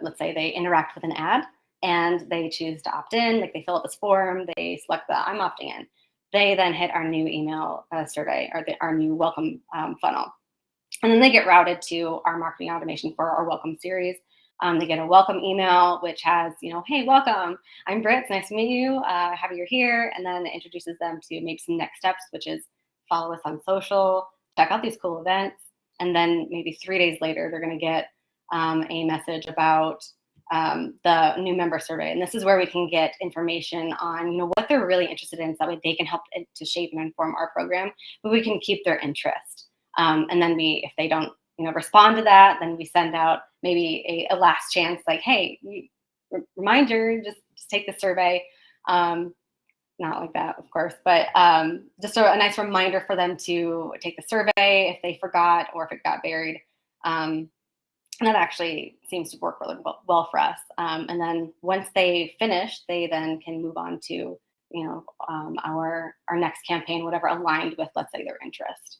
let's say they interact with an ad and they choose to opt in, like they fill out this form, they select the I'm opting in. They then hit our new email survey, or our new welcome funnel. And then they get routed to our marketing automation for our welcome series. They get a welcome email, which has, hey, welcome. I'm Britt. It's nice to meet you. Happy you're here. And then it introduces them to maybe some next steps, which is follow us on social, check out these cool events. And then maybe 3 days later, they're going to get a message about the new member survey. And this is where we can get information on, what they're really interested in, so that way they can help to shape and inform our program, but we can keep their interest. And then if they don't, respond to that, then we send out maybe a last chance, like, hey, reminder, just take the survey. Not like that, of course, but just a nice reminder for them to take the survey if they forgot or if it got buried. And that actually seems to work really well for us. And then once they finish, they then can move on to, our next campaign, whatever aligned with, let's say, their interest.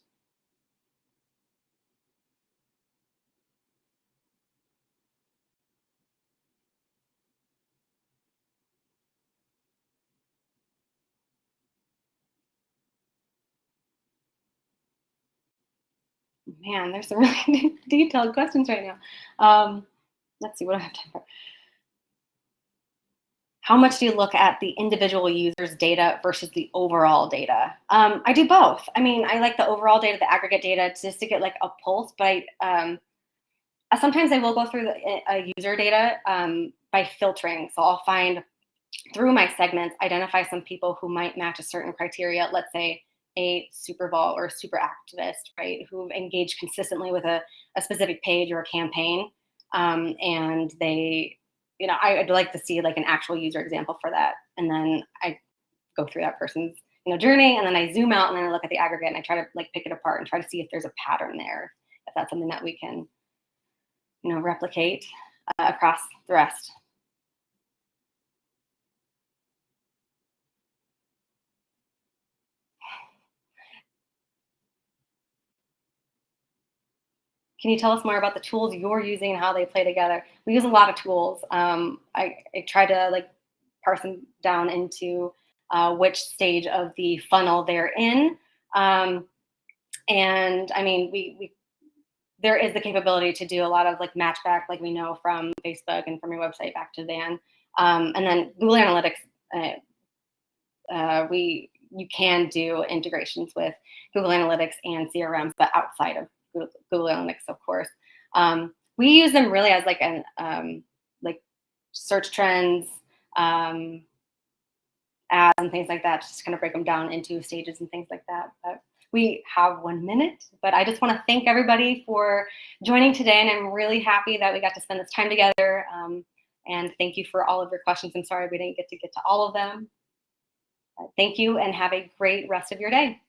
Man, there's some really detailed questions right now. Let's see, what do I have time for? How much do you look at the individual user's data versus the overall data? I do both. I mean, I like the overall data, the aggregate data, just to get like a pulse. But sometimes I will go through the user data by filtering. So I'll find through my segments, identify some people who might match a certain criteria. Let's say a super vol or a super activist, right? Who've engaged consistently with a specific page or a campaign, and they I'd like to see like an actual user example for that. And then I go through that person's, journey, and then I zoom out and then I look at the aggregate and I try to like pick it apart and try to see if there's a pattern there, if that's something that we can, replicate across the rest. Can you tell us more about the tools you're using and how they play together? We use a lot of tools. I try to like parse them down into which stage of the funnel they're in. And I mean, we there is the capability to do a lot of like match back, like we know from Facebook and from your website back to Van. And then Google Analytics, you can do integrations with Google Analytics and CRMs, but outside of Google Analytics, of course. We use them really as like like search trends, ad paths and things like that, just kind of break them down into stages and things like that. But we have 1 minute, but I just want to thank everybody for joining today, and I'm really happy that we got to spend this time together. And thank you for all of your questions. I'm sorry we didn't get to all of them. Thank you, and have a great rest of your day.